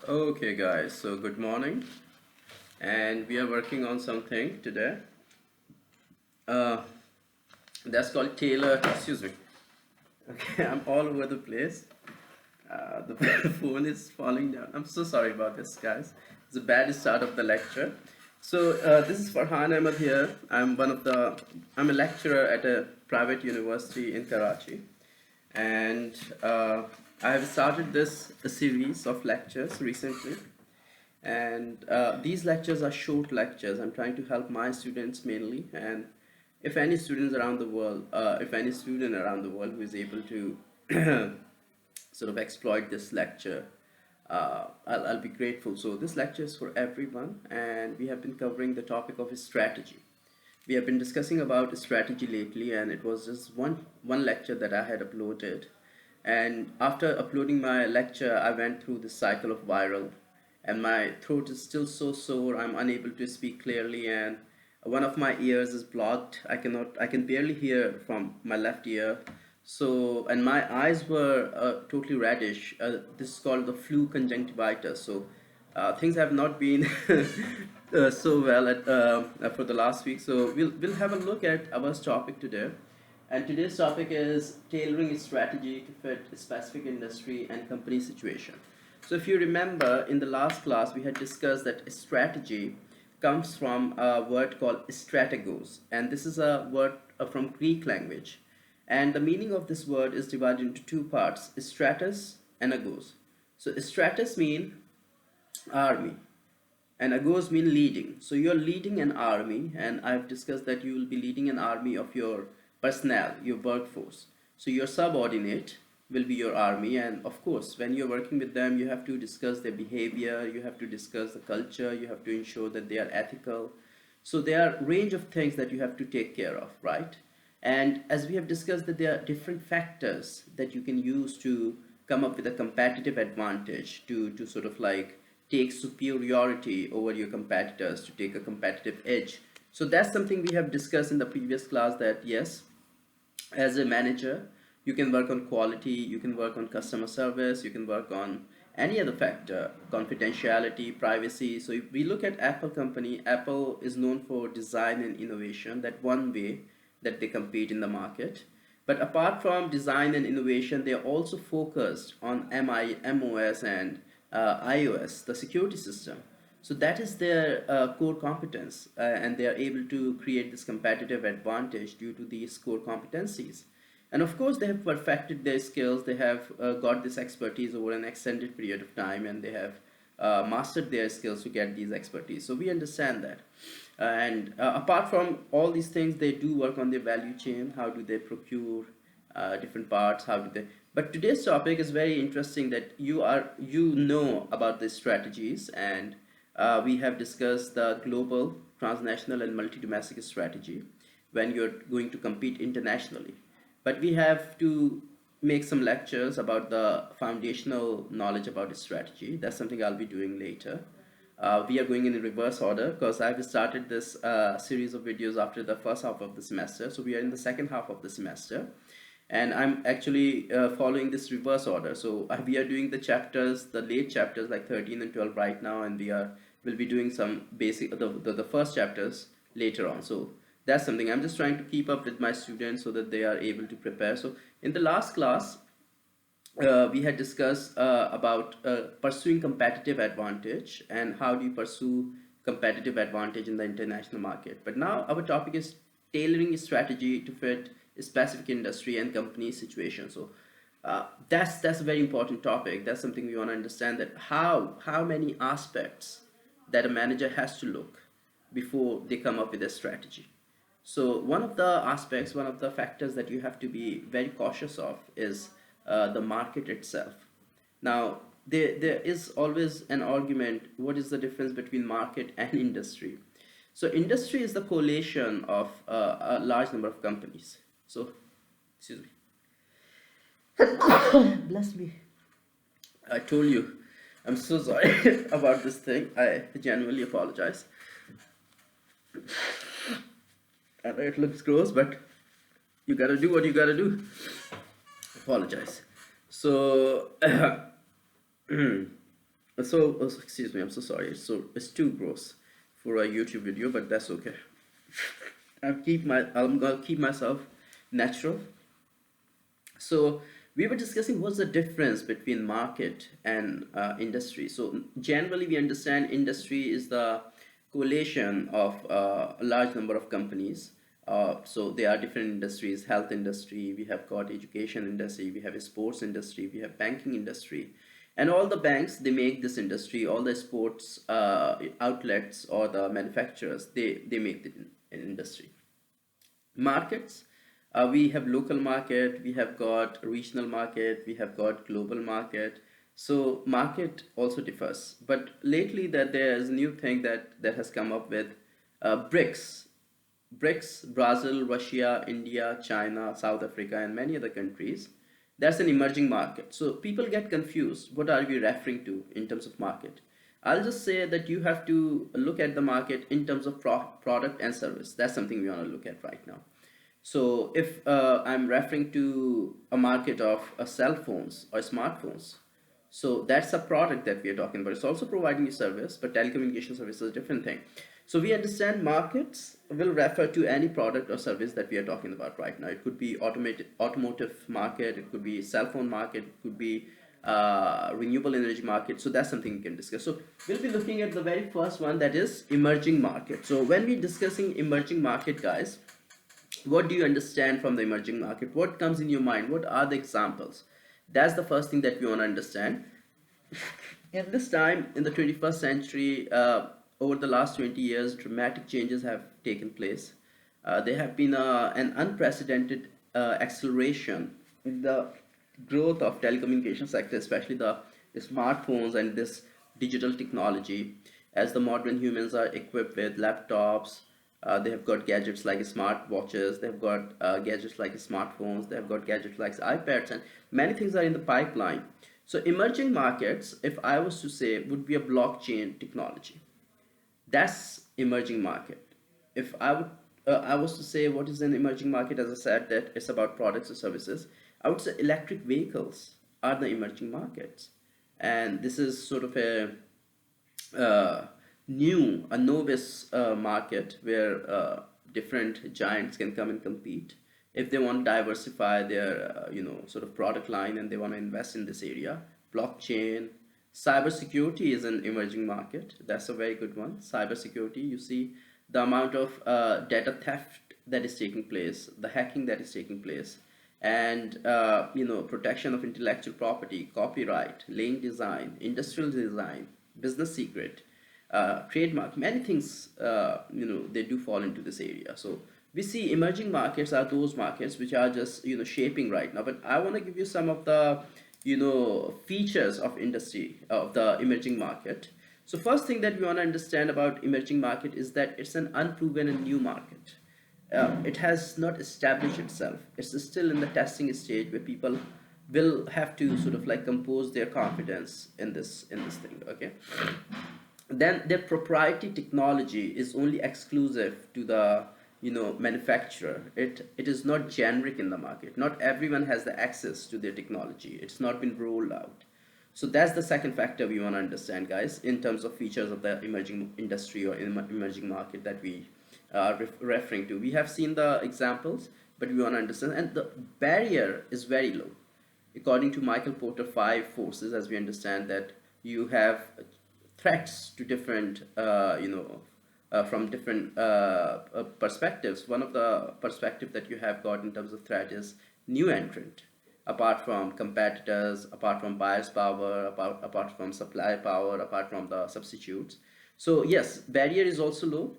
Okay, guys, so good morning, and we are working on something today. Uh, that's called Taylor. Excuse me. Okay, I'm all over the place. The phone is falling down. I'm so sorry about this, guys. It's a bad start of the lecture. So this is Farhan Ahmed here. I'm a lecturer at a private university in Karachi, and I have started this series of lectures recently. And these lectures are short lectures. I'm trying to help my students mainly, and if any student around the world who is able to sort of exploit this lecture, I'll be grateful. So this lecture is for everyone, and we have been covering the topic of strategy. We have been discussing about strategy lately, and it was just one lecture that I had uploaded. And after uploading my lecture, I went through the cycle of viral, and my throat is still so sore. I'm unable to speak clearly, and one of my ears is blocked. I can barely hear from my left ear. So, and my eyes were totally reddish. This is called the flu conjunctivitis. So things have not been so well for the last week. So we'll have a look at our topic today. And today's topic is tailoring a strategy to fit a specific industry and company situation. So if you remember, in the last class, we had discussed that a strategy comes from a word called strategos, and this is a word from Greek language. And the meaning of this word is divided into two parts: stratus and agos. So stratus mean army, and agos mean leading. So you're leading an army, and I've discussed that you will be leading an army of your personnel, your workforce. So your subordinate will be your army, and of course when you're working with them, you have to discuss their behavior, you have to discuss the culture, you have to ensure that they are ethical. So there are range of things that you have to take care of, right? And as we have discussed, that there are different factors that you can use to come up with a competitive advantage, to sort of like take superiority over your competitors, to take a competitive edge. So that's something we have discussed in the previous class, that yes, as a manager, you can work on quality, you can work on customer service, you can work on any other factor, confidentiality, privacy. So if we look at Apple company, Apple is known for design and innovation, that one way that they compete in the market. But apart from design and innovation, they are also focused on MOS and iOS, the security system. So that is their core competence, and they are able to create this competitive advantage due to these core competencies. And of course, they have perfected their skills. They have got this expertise over an extended period of time, and they have mastered their skills to get these expertise. So we understand that. And apart from all these things, they do work on their value chain. How do they procure different parts? How do they? But today's topic is very interesting, that you know about these strategies, and we have discussed the global, transnational, and multi-domestic strategy when you're going to compete internationally. But we have to make some lectures about the foundational knowledge about strategy. That's something I'll be doing later. We are going in reverse order because I've started this series of videos after the first half of the semester. So we are in the second half of the semester, and I'm actually following this reverse order. So we are doing the chapters, the late chapters like 13 and 12 right now, and will be doing some basic the first chapters later on. So that's something I'm just trying to keep up with my students so that they are able to prepare. So in the last class, we had discussed about pursuing competitive advantage and how do you pursue competitive advantage in the international market. But now our topic is tailoring a strategy to fit a specific industry and company situation. So that's a very important topic. That's something we want to understand, that how many aspects that a manager has to look before they come up with a strategy. So one of the aspects, one of the factors that you have to be very cautious of is the market itself. Now, there is always an argument, what is the difference between market and industry? So industry is the collation of a large number of companies. So, excuse me. Bless me. I told you, I'm so sorry about this thing. I genuinely apologize. I know it looks gross, but you gotta do what you gotta do. Apologize. So Excuse me, I'm so sorry. So it's too gross for a YouTube video, but that's okay. I'm gonna keep myself natural. So we were discussing what's the difference between market and industry. So generally, we understand industry is the collation of a large number of companies. So there are different industries: health industry, we have got education industry, we have a sports industry, we have banking industry, and all the banks they make this industry. All the sports outlets or the manufacturers they make the industry. Markets, we have local market, we have got regional market, we have got global market. So market also differs, but lately that there is a new thing that has come up with BRICS, Brazil, Russia, India, China, South Africa, and many other countries. That's an emerging market. So people get confused. What are we referring to in terms of market? I'll just say that you have to look at the market in terms of product and service. That's something we want to look at right now. So if I'm referring to a market of cell phones or smartphones, so that's a product that we are talking about. It's also providing a service, but telecommunication service is a different thing. So we understand markets will refer to any product or service that we are talking about right now. It could be automotive market, it could be cell phone market, it could be renewable energy market. So that's something we can discuss. So we'll be looking at the very first one, that is emerging market. So when we're discussing emerging market, guys, what do you understand from the emerging market? What comes in your mind? What are the examples? That's the first thing that we want to understand. In this time, in the 21st century, over the last 20 years, dramatic changes have taken place. There have been an unprecedented acceleration in the growth of telecommunication sector, especially the smartphones and this digital technology. As the modern humans are equipped with laptops, they have got gadgets like smart watches, they've got gadgets like smartphones, they've got gadgets like iPads, and many things are in the pipeline. So emerging markets, if I was to say, would be a blockchain technology. That's emerging market. If I was to say what is an emerging market, as I said that it's about products or services, I would say electric vehicles are the emerging markets, and this is sort of a novice market where different giants can come and compete if they want to diversify their sort of product line and they want to invest in this area. Blockchain, cybersecurity is an emerging market. That's a very good one. Cybersecurity, you see the amount of data theft that is taking place, the hacking that is taking place, and protection of intellectual property, copyright, lane design, industrial design, business secret, trademark, many things they do fall into this area. So we see emerging markets are those markets which are just shaping right now. But I want to give you some of the features of industry of the emerging market. So first thing that we want to understand about emerging market is that it's an unproven and new market. It has not established itself. It's still in the testing stage where people will have to sort of like compose their confidence in this thing. Okay, then their proprietary technology is only exclusive to the manufacturer. It is not generic in the market. Not everyone has the access to their technology. It's not been rolled out. So that's the second factor we want to understand, guys, in terms of features of the emerging industry or emerging market that we are referring to. We have seen the examples, but we want to understand, and the barrier is very low. According to Michael Porter, five forces, as we understand, that you have threats to different from different perspectives. One of the perspective that you have got in terms of threat is new entrant, apart from competitors, apart from buyers power, apart from supply power, apart from the substitutes. So yes, barrier is also low,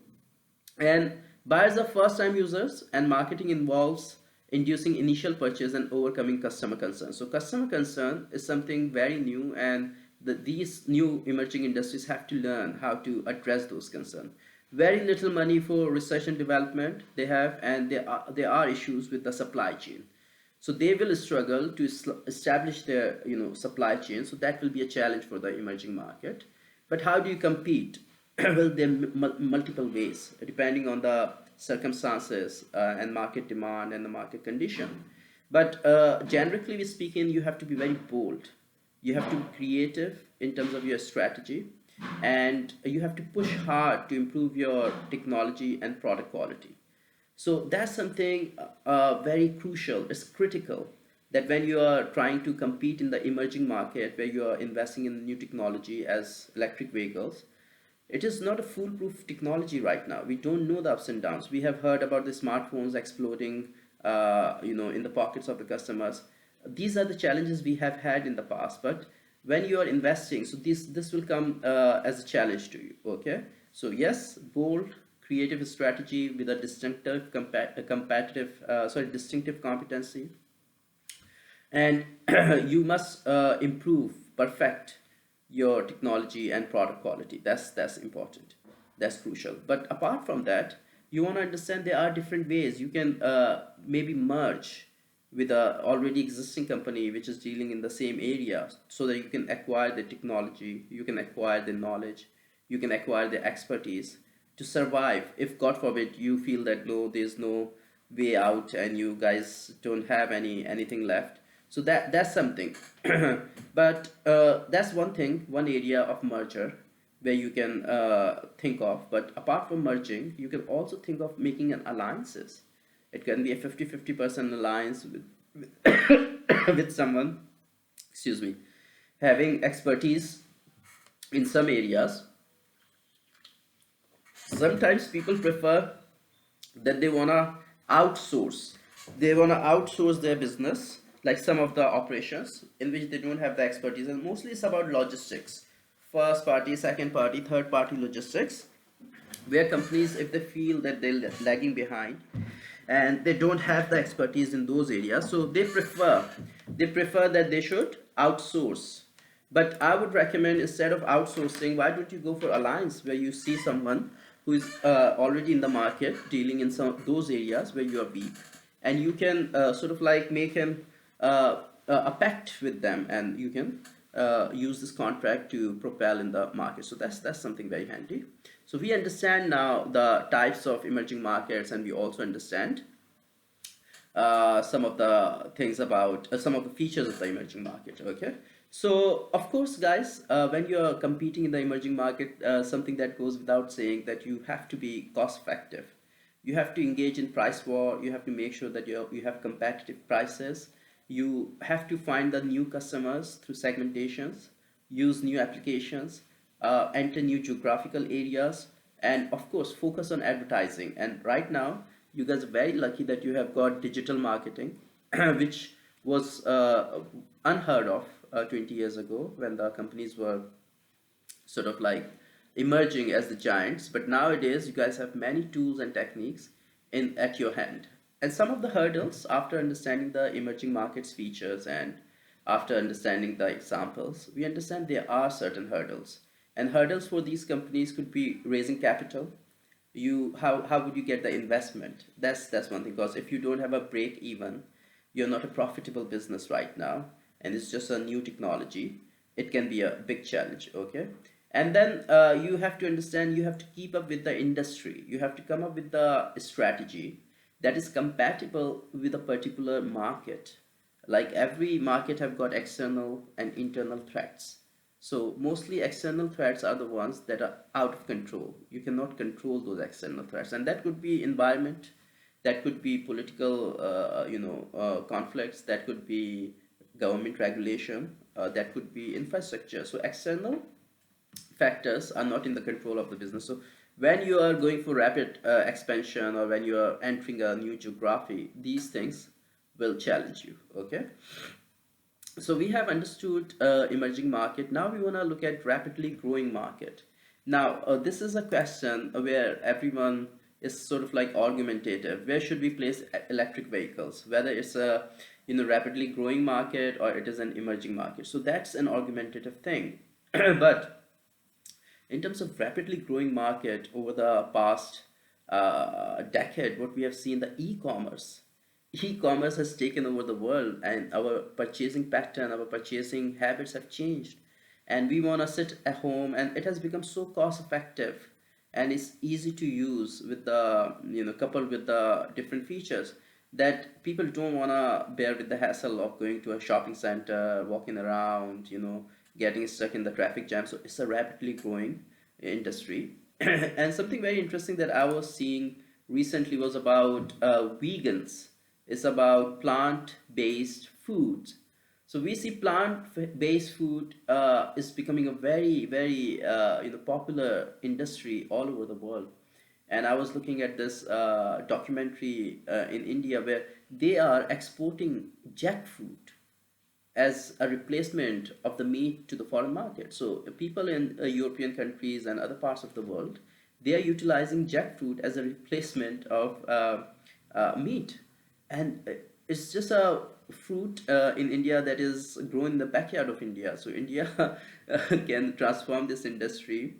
and buyers are first time users, and marketing involves inducing initial purchase and overcoming customer concern. So customer concern is something very new, and these new emerging industries have to learn how to address those concerns. Very little money for research and development they have, and there are issues with the supply chain. So they will struggle to establish their supply chain. So that will be a challenge for the emerging market. But how do you compete? Well, there are multiple ways depending on the circumstances and market demand and the market condition. But generically speaking, you have to be very bold. You have to be creative. in terms of your strategy, and you have to push hard to improve your technology and product quality. So that's something very crucial. It's critical that when you are trying to compete in the emerging market where you are investing in new technology as electric vehicles, it is not a foolproof technology right now. We don't know the ups and downs. We have heard about the smartphones exploding, in the pockets of the customers. These are the challenges we have had in the past. But when you are investing, so this will come as a challenge to you. Okay, so yes, bold, creative strategy with a distinctive competency, and you must improve, perfect your technology and product quality. That's important, that's crucial. But apart from that, you want to understand there are different ways you can maybe merge with a already existing company which is dealing in the same area, so that you can acquire the technology, you can acquire the knowledge, you can acquire the expertise to survive if god forbid you feel that no, there's no way out and you guys don't have anything left. So that's something. But that's one thing, one area of merger where you can think of. But apart from merging, you can also think of making an alliances. It can be a 50-50% alliance with someone, excuse me, having expertise in some areas. Sometimes people prefer that they want to outsource their business, like some of the operations in which they don't have the expertise, and mostly it's about logistics, first party, second party, third party logistics, where companies, if they feel that they're lagging behind and they don't have the expertise in those areas, so they prefer that they should outsource. But I would recommend, instead of outsourcing, why don't you go for alliance, where you see someone who is already in the market dealing in some of those areas where you are weak, and you can sort of like make a pact with them, and you can use this contract to propel in the market. So that's something very handy. So we understand now the types of emerging markets, and we also understand some of the things about some of the features of the emerging market. Okay, so of course, guys, when you're competing in the emerging market, something that goes without saying, that you have to be cost effective. You have to engage in price war. You have to make sure that you have competitive prices. You have to find the new customers through segmentations, use new applications, enter new geographical areas, and of course focus on advertising. And right now, you guys are very lucky that you have got digital marketing, which was unheard of 20 years ago, when the companies were sort of like emerging as the giants. But nowadays, you guys have many tools and techniques in at your hand. And some of the hurdles, after understanding the emerging markets features and after understanding the examples, we understand there are certain hurdles. And hurdles for these companies could be raising capital. How would you get the investment? That's one thing, because if you don't have a break even, you're not a profitable business right now, and it's just a new technology, it can be a big challenge. Okay, and then you have to understand, you have to keep up with the industry, you have to come up with the strategy that is compatible with a particular market. Like every market have got external and internal threats. So mostly external threats are the ones that are out of control. You cannot control those external threats, and that could be environment, that could be political, conflicts, that could be government regulation, that could be infrastructure. So external factors are not in the control of the business. So when you are going for rapid expansion, or when you are entering a new geography, these things will challenge you. Okay, so we have understood emerging market. Now we want to look at rapidly growing market. Now this is a question where everyone is sort of like argumentative. Where should we place electric vehicles, whether it's a rapidly growing market or it is an emerging market? So that's an argumentative thing. But in terms of rapidly growing market, over the past decade, what we have seen, the e-commerce has taken over the world, and our purchasing pattern, our purchasing habits have changed, and we want to sit at home, and it has become so cost effective, and it's easy to use with the coupled with the different features, that people don't want to bear with the hassle of going to a shopping center, walking around, getting stuck in the traffic jam. So it's a rapidly growing industry. And something very interesting that I was seeing recently was about vegans. It's about plant-based foods. So we see plant-based food is becoming a very popular industry all over the world. And I was looking at this documentary in India where they are exporting jackfruit as a replacement of the meat to the foreign market. So people in European countries and other parts of the world, they are utilizing jackfruit as a replacement of meat, and it's just a fruit in India that is grown in the backyard of India. So India can transform this industry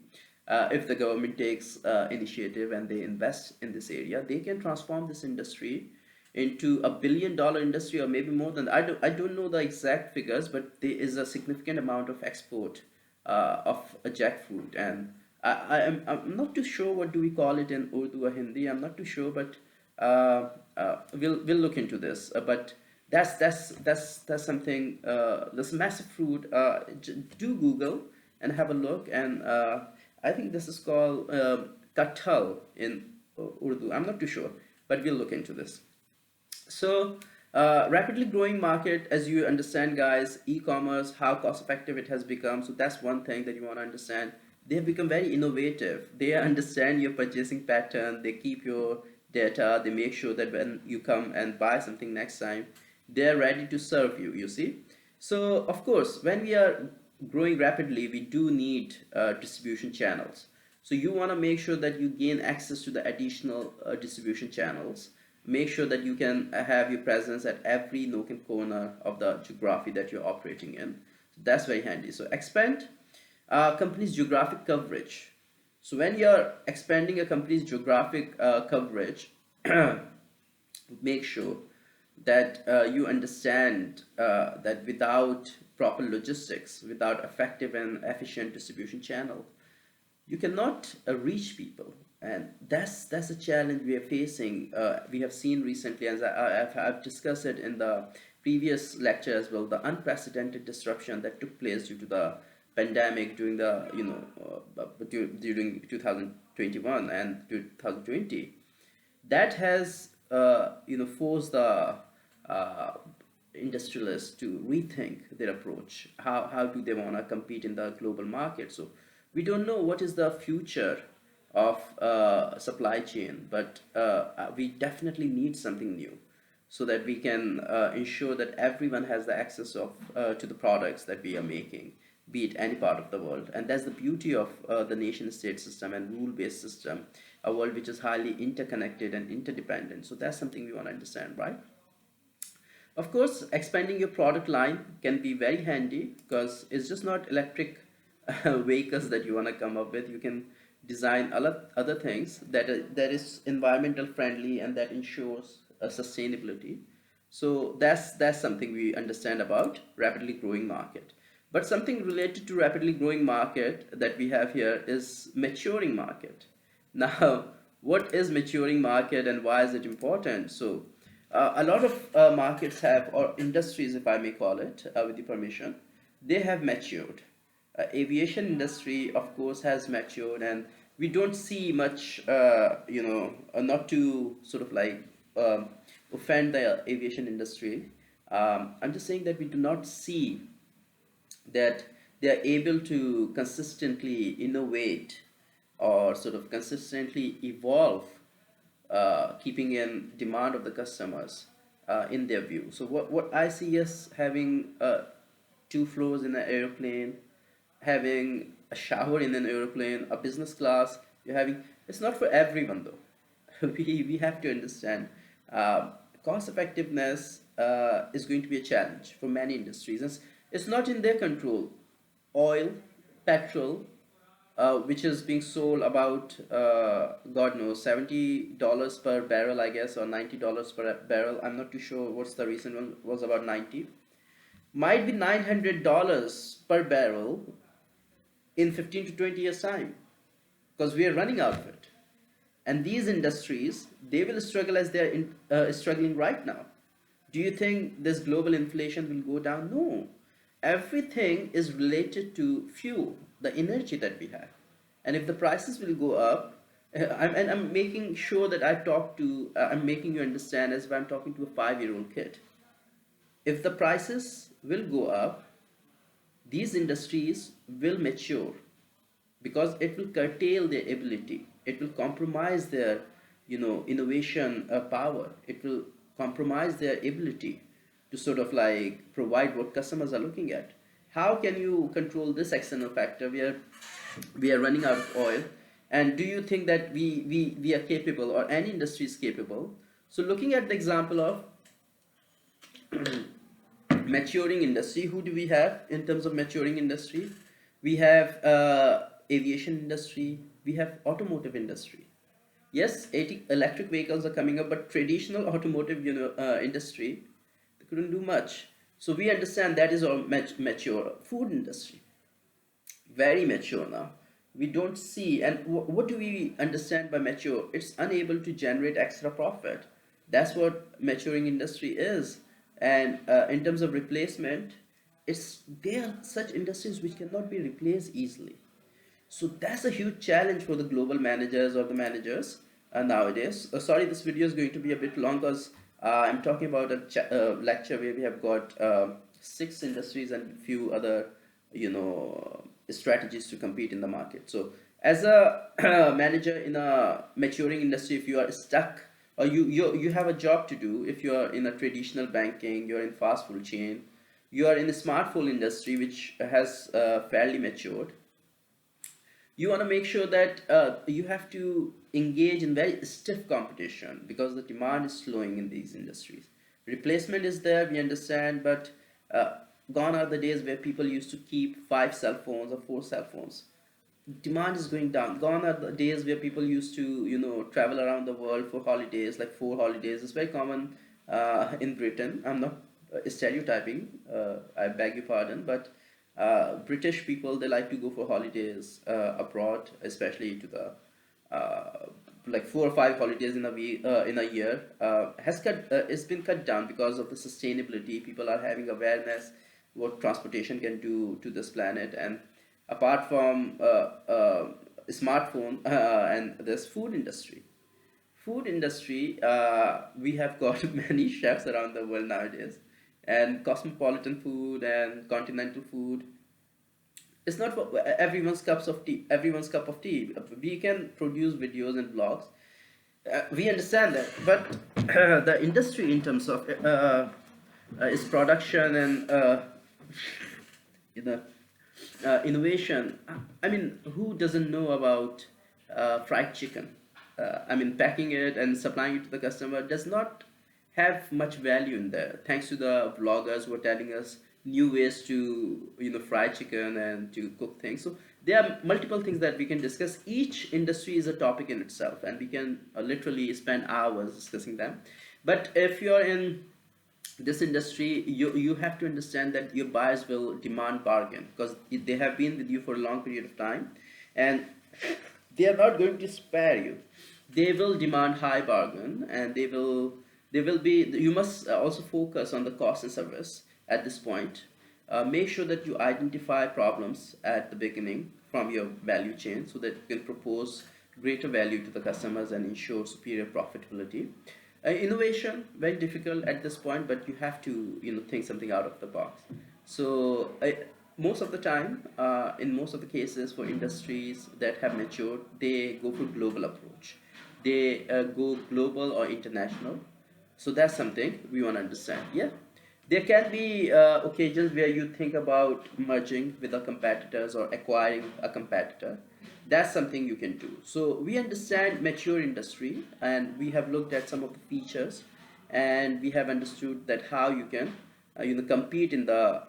if the government takes initiative and they invest in this area. They can transform this industry into a $1 billion industry or maybe more than that. I don't know the exact figures, but there is a significant amount of export of a jackfruit. And I'm not too sure what do we call it in Urdu or Hindi. I'm not too sure, but we'll look into this. But that's something. This massive fruit. Do Google and have a look. And I think this is called kathal in Urdu. I'm not too sure, but we'll look into this. So, rapidly growing market, as you understand, guys, e-commerce, how cost effective it has become. So that's one thing that you want to understand. They have become very innovative. They understand your purchasing pattern. They keep your data. They make sure that when you come and buy something next time, they're ready to serve you, you see. So, of course, when we are growing rapidly, we do need distribution channels. So you want to make sure that you gain access to the additional distribution channels. Make sure that you can have your presence at every nook and corner of the geography that you're operating in. So that's very handy. So expand company's geographic coverage. So when you're expanding a company's geographic coverage, make sure that you understand that without proper logistics, without effective and efficient distribution channel, you cannot reach people. And that's a challenge we are facing. We have seen recently, as I've discussed it in the previous lecture as well, the unprecedented disruption that took place due to the pandemic during the during 2021 and 2020. That has forced the uh, industrialists to rethink their approach. How do they want to compete in the global market? So we don't know what is the future of supply chain, but we definitely need something new so that we can ensure that everyone has the access of to the products that we are making, be it any part of the world. And that's the beauty of the nation state system and rule based system, a world which is highly interconnected and interdependent. So that's something we want to understand, right? Of course, expanding your product line can be very handy because it's just not electric vehicles that you want to come up with. You can design other things that is environmental friendly and that ensures sustainability. So that's something we understand about rapidly growing market. But something related to rapidly growing market that we have here is maturing market. Now, what is maturing market and why is it important? So, a lot of markets have, or industries, if I may call it, with the permission, they have matured. Aviation industry, of course, has matured, and we don't see much, not to sort of like offend the aviation industry. I'm just saying that we do not see that they are able to consistently innovate or sort of consistently evolve, keeping in demand of the customers in their view. So what I see is having two floors in an airplane, having a shower in an airplane, a business class. You're having, it's not for everyone though. We have to understand cost effectiveness is going to be a challenge for many industries. It's not in their control. Oil, petrol, which is being sold about God knows $70 per barrel, I guess, or $90 per barrel. I'm not too sure what's the recent one was about 90. Might be $900 per barrel in 15 to 20 years time because we are running out of it. And these industries, they will struggle as they are struggling right now. Do you think this global inflation will go down? No. everything is related to fuel, the energy that we have. And if the prices will go up, I'm making sure that I'm making you understand as if I'm talking to a 5-year-old kid. If the prices will go up, these industries will mature because it will curtail their ability. It will compromise their, innovation power. It will compromise their ability to sort of like provide what customers are looking at. How can you control this external factor? We are running out of oil, and do you think that we are capable, or any industry is capable? So looking at the example of maturing industry, who do we have in terms of maturing industry? We have aviation industry, we have automotive industry. Yes, 80 electric vehicles are coming up, but traditional automotive industry, they couldn't do much. So we understand that is all mature. Food industry, very mature now. We don't see, and what do we understand by mature? It's unable to generate extra profit. That's what maturing industry is. And in terms of replacement, it's there are such industries which cannot be replaced easily. So that's a huge challenge for the global managers or the managers nowadays. Sorry, this video is going to be a bit long because I'm talking about a lecture where we have got 6 industries and few other, strategies to compete in the market. So as a manager in a maturing industry, if you are stuck or you have a job to do, if you are in a traditional banking, you're in fast food chain, you are in the smartphone industry which has fairly matured, you want to make sure that you have to engage in very stiff competition because the demand is slowing in these industries. Replacement is there, we understand, but uh, gone are the days where people used to keep 5 cell phones or 4 cell phones. Demand is going down. Gone are the days where people used to, travel around the world for holidays, like 4 holidays. It's very common in Britain. I'm not stereotyping, I beg your pardon, but British people, they like to go for holidays abroad, especially to the like 4 or 5 holidays in a week, in a year. It's been cut down because of the sustainability. People are having awareness what transportation can do to this planet, and apart from smartphone and this food industry, we have got many chefs around the world nowadays, and cosmopolitan food and continental food. It's not for everyone's cup of tea. We can produce videos and blogs. We understand that, but the industry in terms of its production and you know innovation. I mean, who doesn't know about fried chicken? I mean, packing it and supplying it to the customer does not have much value in there. Thanks to the vloggers who are telling us new ways to fry chicken and to cook things. So there are multiple things that we can discuss. Each industry is a topic in itself, and we can literally spend hours discussing them. But if you're in this industry, you have to understand that your buyers will demand bargain because they have been with you for a long period of time, and they are not going to spare you. They will demand high bargain, and they will be. You must also focus on the cost and service at this point. Make sure that you identify problems at the beginning from your value chain so that you can propose greater value to the customers and ensure superior profitability. Innovation, very difficult at this point, but you have to think something out of the box. So most of the time, in most of the cases for industries that have matured, they go for global approach. They go global or international. So that's something we want to understand. Yeah, there can be occasions where you think about merging with a competitors or acquiring a competitor. That's something you can do. So we understand mature industry, and we have looked at some of the features, and we have understood that how you can compete in the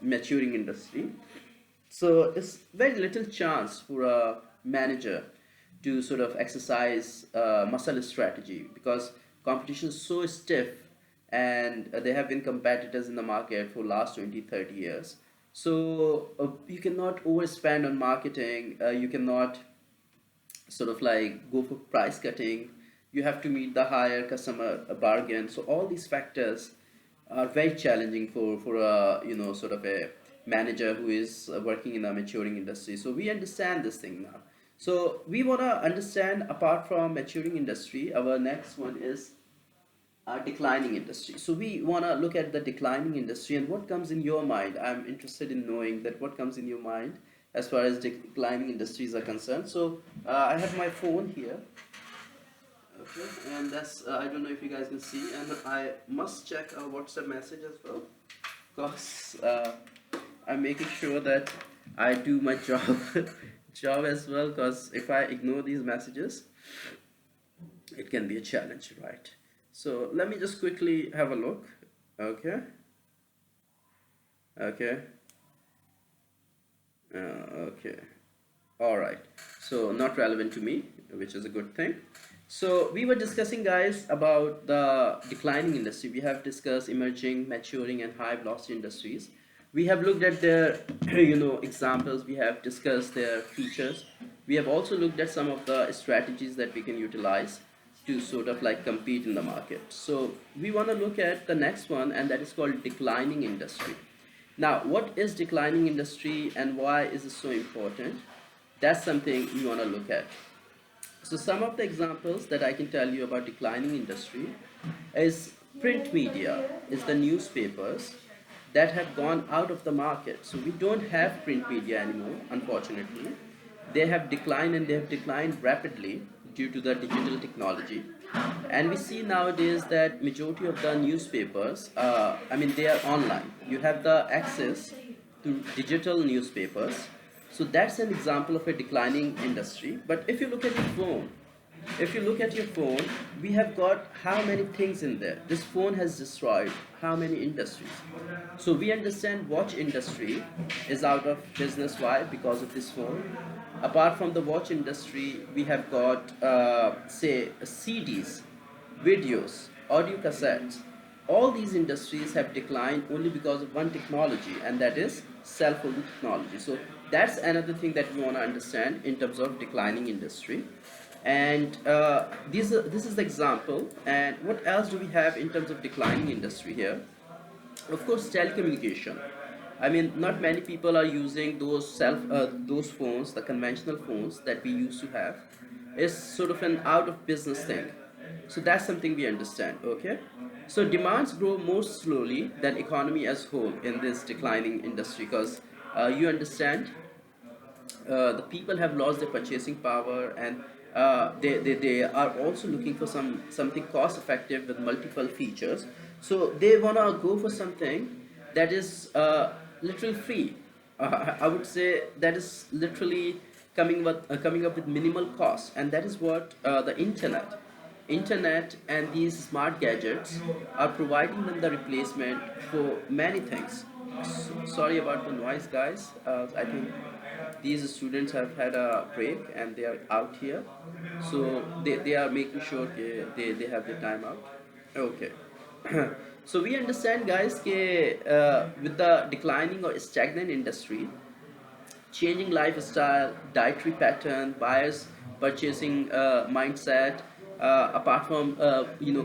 maturing industry. So it's very little chance for a manager to sort of exercise muscle strategy because competition is so stiff, and there have been competitors in the market for last 20, 30 years. So you cannot overspend on marketing. You cannot sort of like go for price cutting. You have to meet the higher customer bargain. So all these factors are very challenging for a, sort of a manager who is working in a maturing industry. So we understand this thing now. So we want to understand, apart from maturing industry, our next one is declining industry. So we want to look at the declining industry and what comes in your mind. I'm interested in knowing that what comes in your mind as far as declining industries are concerned. So I have my phone here. Okay, and that's I don't know if you guys can see, and I must check a WhatsApp message as well, because I'm making sure that I do my job job as well. Because if I ignore these messages, it can be a challenge, right? So let me just quickly have a look. Okay, okay, okay. All right. So not relevant to me, which is a good thing. So we were discussing, guys, about the declining industry. We have discussed emerging, maturing, and high velocity industries. We have looked at their, examples. We have discussed their features. We have also looked at some of the strategies that we can utilize to sort of like compete in the market. So we want to look at the next one, and that is called declining industry. Now, what is declining industry and why is it so important? That's something we want to look at. So some of the examples that I can tell you about declining industry is print media, is the newspapers that have gone out of the market. So we don't have print media anymore, unfortunately. They have declined, and they have declined rapidly due to the digital technology. And we see nowadays that majority of the newspapers, they are online. You have the access to digital newspapers. So that's an example of a declining industry. But if you look at your phone, we have got how many things in there. This phone has destroyed how many industries. So we understand watch industry is out of business. Why? Because of this phone. Apart from the watch industry, we have got say CDs, videos, audio cassettes. All these industries have declined only because of one technology, and that is cell phone technology. So that's another thing that we want to understand in terms of declining industry. And this is the example. And what else do we have in terms of declining industry here? Of course, telecommunication. Not many people are using those phones, the conventional phones that we used to have. It's sort of an out of business thing. So that's something we understand. Okay. So demands grow more slowly than economy as whole in this declining industry, because you understand, the people have lost their purchasing power, and they are also looking for something cost effective with multiple features. So they want to go for something that is literally free. I would say that is literally coming up with minimal cost, and that is what the internet and these smart gadgets are providing them the replacement for many things. Sorry about the noise, guys. I think these students have had a break and they are out here, so they are making sure they have the time out. Okay. So we understand, guys, with the declining or stagnant industry, changing lifestyle, dietary pattern, buyers purchasing mindset, apart from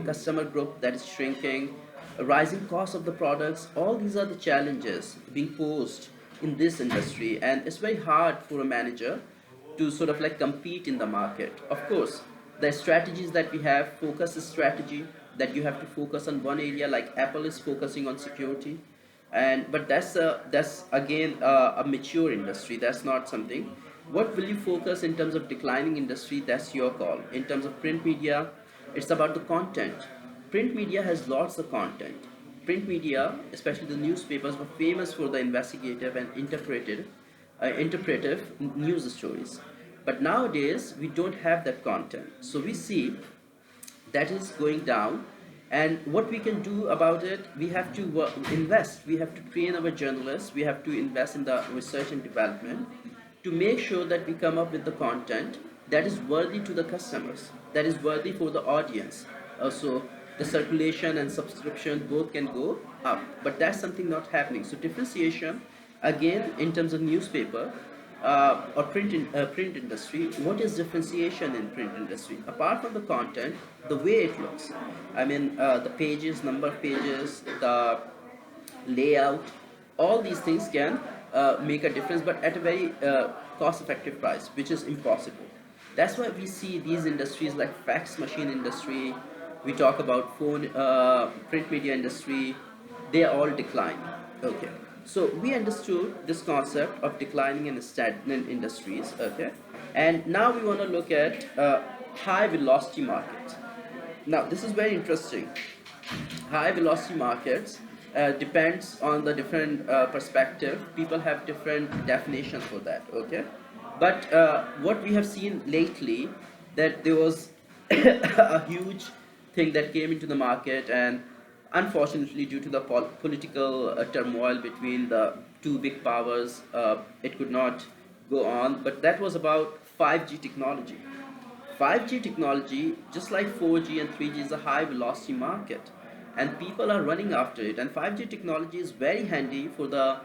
customer group that is shrinking, rising cost of the products. All these are the challenges being posed in this industry, and it's very hard for a manager to sort of like compete in the market. Of course, the strategies that we have, focus strategy, that you have to focus on one area, like Apple is focusing on security. And but that's again a mature industry. That's not something. What will you focus in terms of declining industry? That's your call. In terms of print media, it's about the content. Print media has lots of content. Print media, especially the newspapers, were famous for the investigative and interpretive news stories. But nowadays we don't have that content, so we see that is going down. And what we can do about it, we have to invest, we have to train our journalists, we have to invest in the research and development to make sure that we come up with the content that is worthy to the customers, that is worthy for the audience. Also, the circulation and subscription both can go up, but that's something not happening. So differentiation, again, in terms of newspaper, or print industry, what is differentiation in print industry? Apart from the content, the way it looks. I mean, the pages, number of pages, the layout, all these things can make a difference, but at a very cost-effective price, which is impossible. That's why we see these industries like fax machine industry, we talk about phone, print media industry, they are all declining. Okay, so we understood this concept of declining and stagnant industries. Okay, and now we want to look at high velocity markets. Now this is very interesting. High velocity markets depends on the different perspective. People have different definitions for that. Okay, but what we have seen lately, that there was a huge thing that came into the market, and unfortunately due to the political turmoil between the two big powers, it could not go on, but that was about 5G technology. 5G technology, just like 4G and 3G, is a high velocity market, and people are running after it. And 5G technology is very handy for the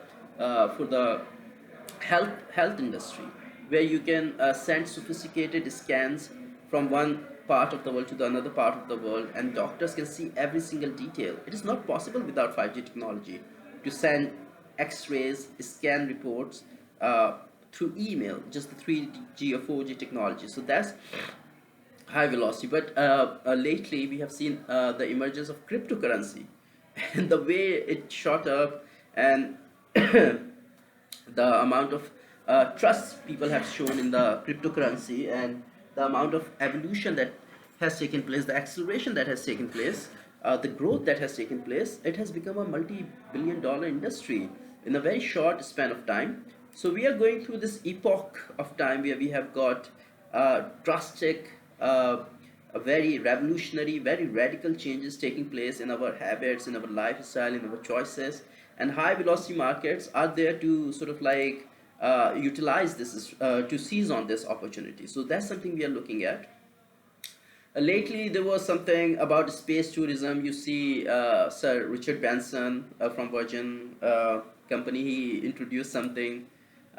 health industry, where you can send sophisticated scans from one part of the world to the another part of the world, and doctors can see every single detail. It is not possible without 5G technology to send X-rays, scan reports through email, just the 3G or 4G technology. So that's high velocity. But lately we have seen the emergence of cryptocurrency and the way it shot up, and the amount of trust people have shown in the cryptocurrency, and the amount of evolution that has taken place, the acceleration that has taken place, the growth that has taken place, it has become a multi-billion dollar industry in a very short span of time. So we are going through this epoch of time where we have got drastic, a very revolutionary, very radical changes taking place in our habits, in our lifestyle, in our choices, and high velocity markets are there to sort of like utilize this, to seize on this opportunity. So that's something we are looking at. Lately, there was something about space tourism. You see, Sir Richard Branson from Virgin Company, he introduced something,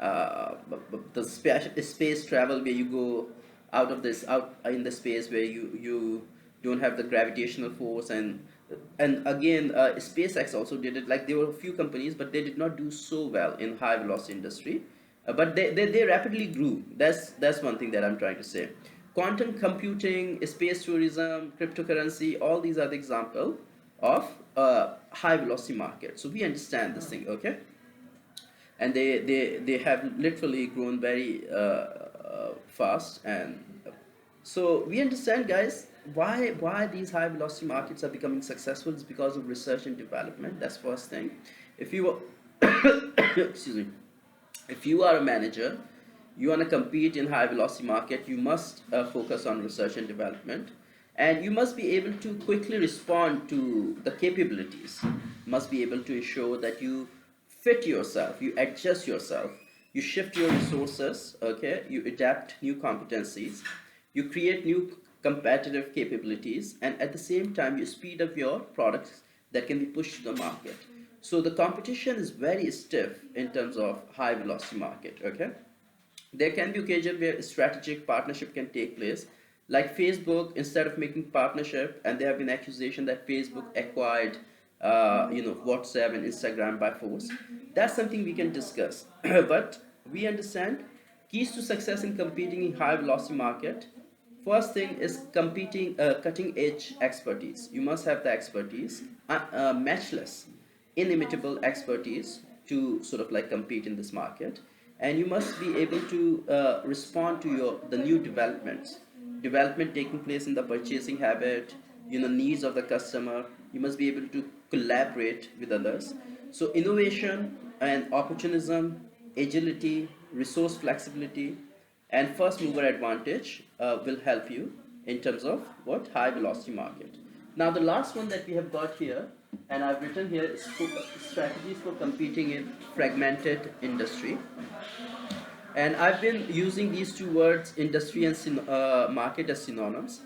the space travel, where you go out in the space where you don't have the gravitational force, and again, SpaceX also did it. Like, there were a few companies, but they did not do so well in high velocity industry. But they rapidly grew. That's one thing that I'm trying to say. Quantum computing, space tourism, cryptocurrency, all these are the example of high velocity market. So we understand this thing, okay? And they have literally grown very fast. And so we understand, guys, why these high velocity markets are becoming successful is because of research and development. That's first thing. If you excuse me, if you are a manager, you want to compete in high velocity market, you must focus on research and development, and you must be able to quickly respond to the capabilities. You must be able to ensure that you fit yourself, you adjust yourself, you shift your resources, okay, you adapt new competencies, you create new competitive capabilities, and at the same time you speed up your products that can be pushed to the market. So the competition is very stiff in terms of high velocity market, okay? There can be occasion where strategic partnership can take place, like Facebook, instead of making partnership, and there have been accusation that Facebook acquired WhatsApp and Instagram by force. That's something we can discuss. But we understand keys to success in competing in high velocity market. First thing is competing, cutting edge expertise. You must have the expertise, matchless, inimitable expertise to sort of like compete in this market. And you must be able to respond to the new development taking place in the purchasing habit, needs of the customer. You must be able to collaborate with others. So innovation and opportunism, agility, resource flexibility, and first mover advantage will help you in terms of what high velocity market. Now the last one that we have got here, and I've written here, is strategies for competing in fragmented industry. And I've been using these two words, industry and market, as synonyms.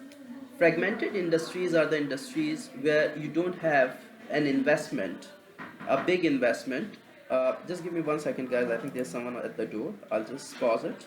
Fragmented industries are the industries where you don't have an investment, a big investment, Just give me 1 second, guys. I think there's someone at the door. I'll just pause it.